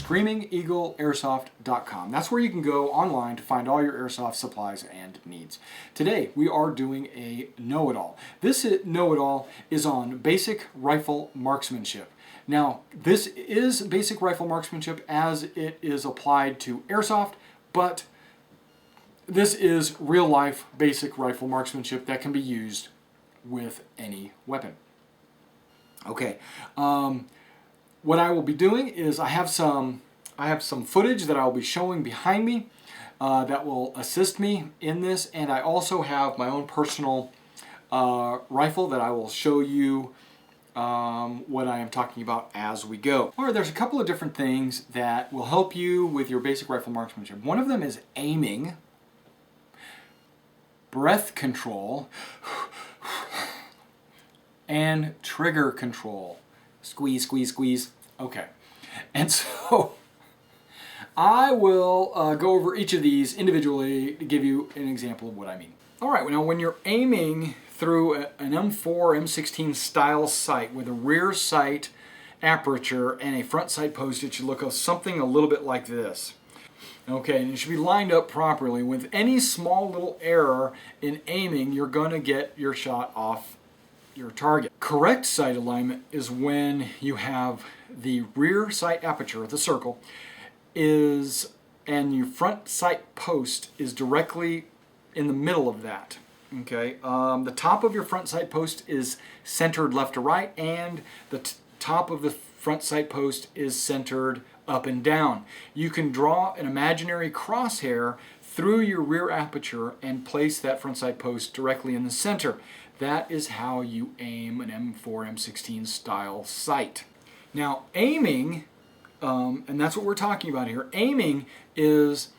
ScreamingEagleAirsoft.com. That's where you can go online to find all your airsoft supplies and needs. Today we are doing a know-it-all. This know-it-all is on basic rifle marksmanship. Now, this is basic rifle marksmanship as it is applied to airsoft, but this is real-life basic rifle marksmanship that can be used with any weapon. Okay, what I will be doing is I have some footage that I'll be showing behind me that will assist me in this, and I also have my own personal rifle that I will show you what I am talking about as we go. All right, there's a couple of different things that will help you with your basic rifle marksmanship. One of them is aiming, breath control, and trigger control. Squeeze, squeeze, squeeze. Okay. And so I will go over each of these individually to give you an example of what I mean. All right, now when you're aiming through an M4, M16 style sight with a rear sight aperture and a front sight post, it should look something a little bit like this. Okay, and it should be lined up properly. With any small little error in aiming, you're going to get your shot off your target. Correct sight alignment is when you have the rear sight aperture, the circle, and your front sight post is directly in the middle of that. Okay, the top of your front sight post is centered left to right, and the top of the front sight post is centered up and down. You can draw an imaginary crosshair through your rear aperture and place that front sight post directly in the center. That is how you aim an M4, M16 style sight. Now aiming, and that's what we're talking about here, aiming is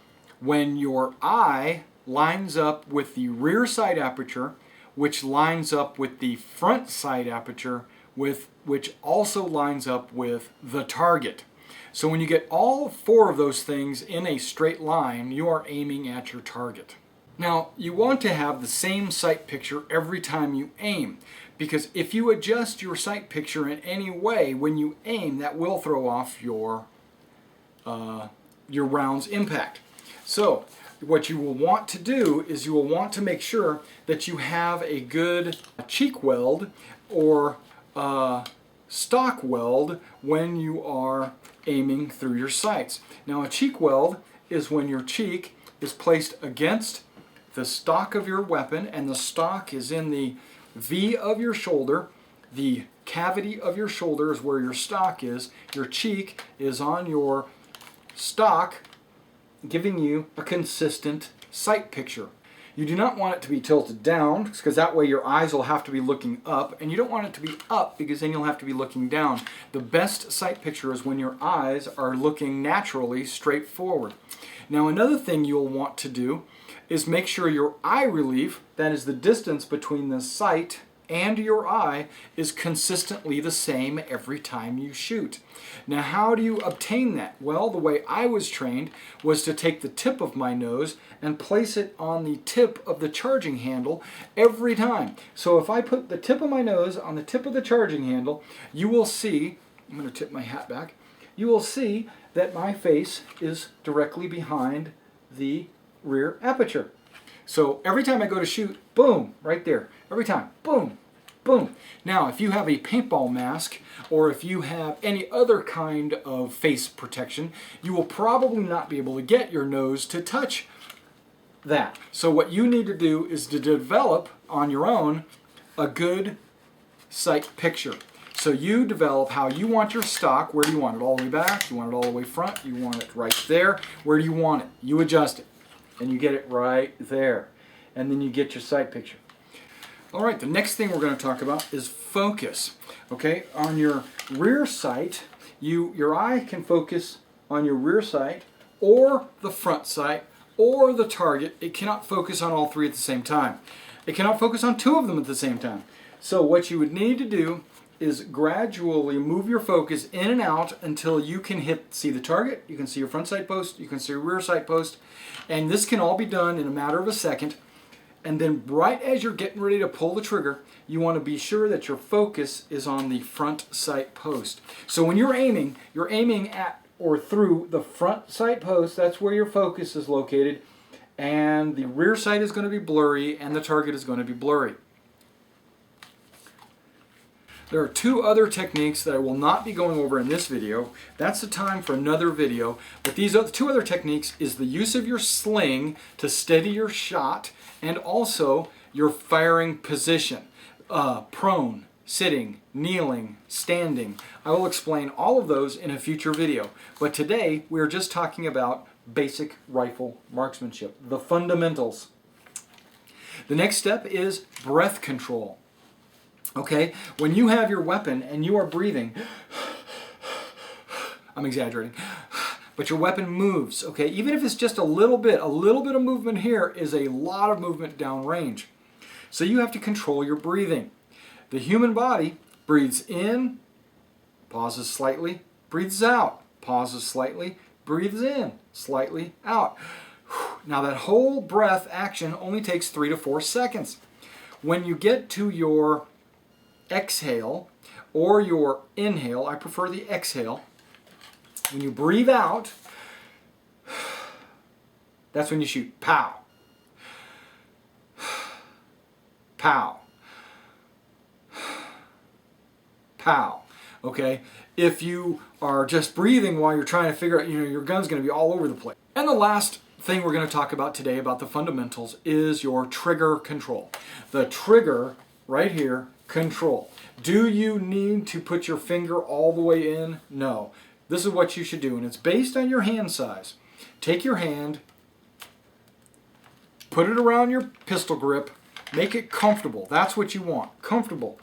when your eye lines up with the rear sight aperture, which lines up with the front sight aperture, which also lines up with the target. So when you get all four of those things in a straight line, you are aiming at your target. Now, you want to have the same sight picture every time you aim, because if you adjust your sight picture in any way when you aim, that will throw off your round's impact. So, what you will want to do is you will want to make sure that you have a good cheek weld or stock weld when you are aiming through your sights. Now, a cheek weld is when your cheek is placed against the stock of your weapon, and the stock is in the V of your shoulder. The cavity of your shoulder is where your stock is. Your cheek is on your stock, giving you a consistent sight picture. You do not want it to be tilted down, because that way your eyes will have to be looking up, and you don't want it to be up because then you'll have to be looking down. The best sight picture is when your eyes are looking naturally straight forward. Now, another thing you'll want to do is make sure your eye relief, that is the distance between the sight and your eye, is consistently the same every time you shoot. Now, how do you obtain that? Well, the way I was trained was to take the tip of my nose and place it on the tip of the charging handle every time. So if I put the tip of my nose on the tip of the charging handle, you will see, I'm going to tip my hat back, you will see that my face is directly behind the rear aperture. So every time I go to shoot, boom, right there. Every time, boom, boom. Now, if you have a paintball mask or if you have any other kind of face protection, you will probably not be able to get your nose to touch that. So what you need to do is to develop on your own a good sight picture. So you develop how you want your stock. Where do you want it? All the way back? You want it all the way front? You want it right there? Where do you want it? You adjust it. And you get it right there. And then you get your sight picture. All right, the next thing we're going to talk about is focus. Okay, on your rear sight, your eye can focus on your rear sight or the front sight or the target. It cannot focus on all three at the same time. It cannot focus on two of them at the same time. So what you would need to do is gradually move your focus in and out until you can see the target, you can see your front sight post, you can see your rear sight post, and this can all be done in a matter of a second. And then right as you're getting ready to pull the trigger, you want to be sure that your focus is on the front sight post. So when you're aiming at or through the front sight post. That's where your focus is located, and the rear sight is going to be blurry and the target is going to be blurry. There are two other techniques that I will not be going over in this video. That's the time for another video. But these two other techniques is the use of your sling to steady your shot, and also your firing position. Prone, sitting, kneeling, standing. I will explain all of those in a future video. But today we're just talking about basic rifle marksmanship, the fundamentals. The next step is breath control. Okay, when you have your weapon and you are breathing, I'm exaggerating, but your weapon moves, okay? Even if it's just a little bit of movement here is a lot of movement downrange. So you have to control your breathing. The human body breathes in, pauses slightly, breathes out, pauses slightly, breathes in, slightly out. Now that whole breath action only takes 3 to 4 seconds. When you get to your exhale or your inhale, I prefer the exhale. When you breathe out, that's when you shoot. Pow. Pow. Pow. Okay? If you are just breathing while you're trying to figure out, your gun's going to be all over the place. And the last thing we're going to talk about today about the fundamentals is your trigger control. The trigger right here, control. Do you need to put your finger all the way in? No. This is what you should do, and it's based on your hand size. Take your hand, put it around your pistol grip, make it comfortable. That's what you want, comfortable.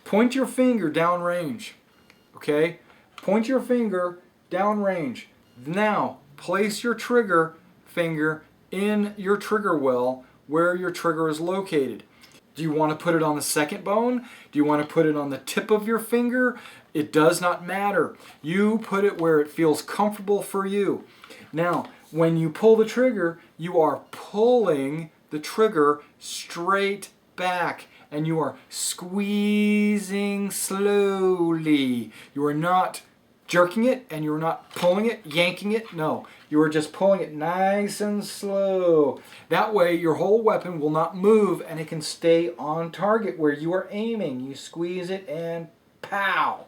Point your finger downrange, okay? Point your finger downrange. Now, place your trigger finger in your trigger well where your trigger is located. Do you want to put it on the second bone? Do you want to put it on the tip of your finger? It does not matter. You put it where it feels comfortable for you. Now, when you pull the trigger, you are pulling the trigger straight back, and you are squeezing slowly. You are not jerking it, and you're not pulling it, yanking it. No, you are just pulling it nice and slow. That way your whole weapon will not move and it can stay on target where you are aiming. You squeeze it and pow.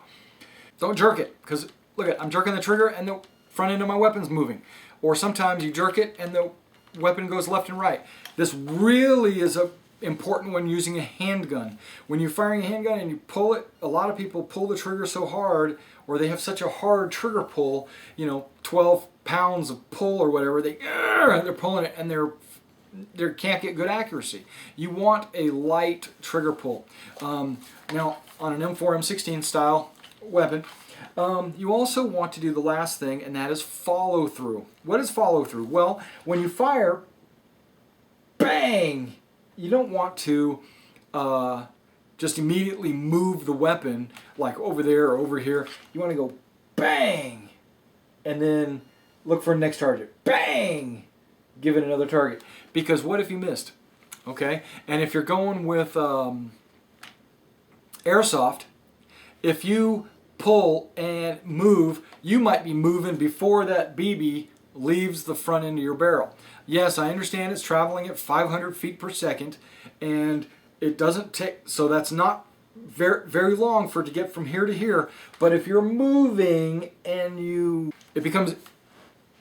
Don't jerk it, because look at, I'm jerking the trigger and the front end of my weapon's moving. Or sometimes you jerk it and the weapon goes left and right. This really is important when using a handgun. When you're firing a handgun and you pull it, a lot of people pull the trigger so hard, or they have such a hard trigger pull, 12 pounds of pull or whatever, they're pulling it and they can't get good accuracy. You want a light trigger pull. Now, on an M4, M16 style weapon, you also want to do the last thing, and that is follow through. What is follow through? Well, when you fire, bang! You don't want to just immediately move the weapon like over there or over here. You want to go bang, and then look for the next target. Bang! Give it another target. Because what if you missed? Okay? And if you're going with Airsoft, if you pull and move, you might be moving before that BB leaves the front end of your barrel. Yes, I understand it's traveling at 500 feet per second, and it doesn't take, so that's not very long for it to get from here to here. But if you're moving and it becomes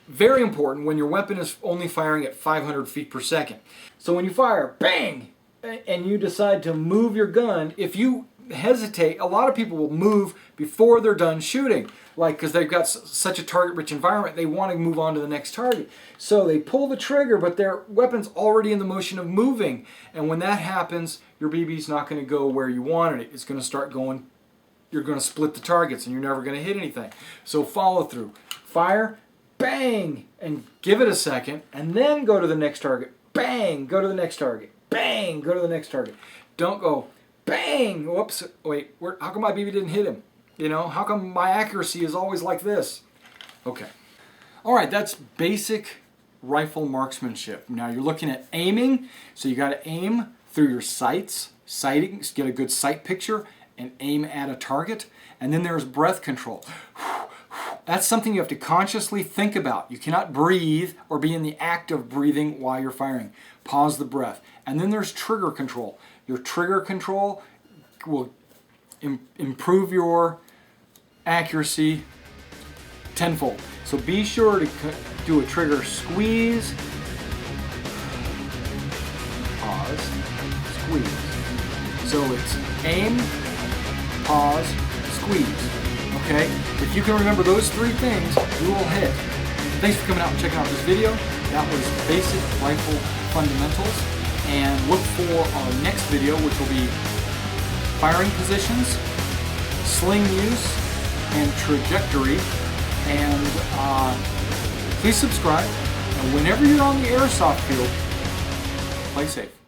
very important when your weapon is only firing at 500 feet per second. So when you fire, bang, and you decide to move your gun, if you hesitate, a lot of people will move before they're done shooting, because they've got such a target-rich environment, they want to move on to the next target. So they pull the trigger, but their weapon's already in the motion of moving, and when that happens, your BB's not going to go where you wanted it. It's going to start going, you're going to split the targets, and you're never going to hit anything. So follow through. Fire, bang, and give it a second, and then go to the next target. Bang, go to the next target. Bang, go to the next target. Don't go, bang, whoops, wait, how come my BB didn't hit him? How come my accuracy is always like this? Okay. All right, that's basic rifle marksmanship. Now you're looking at aiming, so you got to aim through your sights, sighting, get a good sight picture, and aim at a target. And then there's breath control. That's something you have to consciously think about. You cannot breathe or be in the act of breathing while you're firing. Pause the breath. And then there's trigger control. Your trigger control will improve your accuracy tenfold. So be sure to do a trigger squeeze, pause, squeeze. So it's aim, pause, squeeze. Okay? If you can remember those three things, you will hit. Thanks for coming out and checking out this video. That was basic rifle fundamentals. And look for our next video, which will be firing positions, sling use, and trajectory. And please subscribe. And whenever you're on the airsoft field, play safe.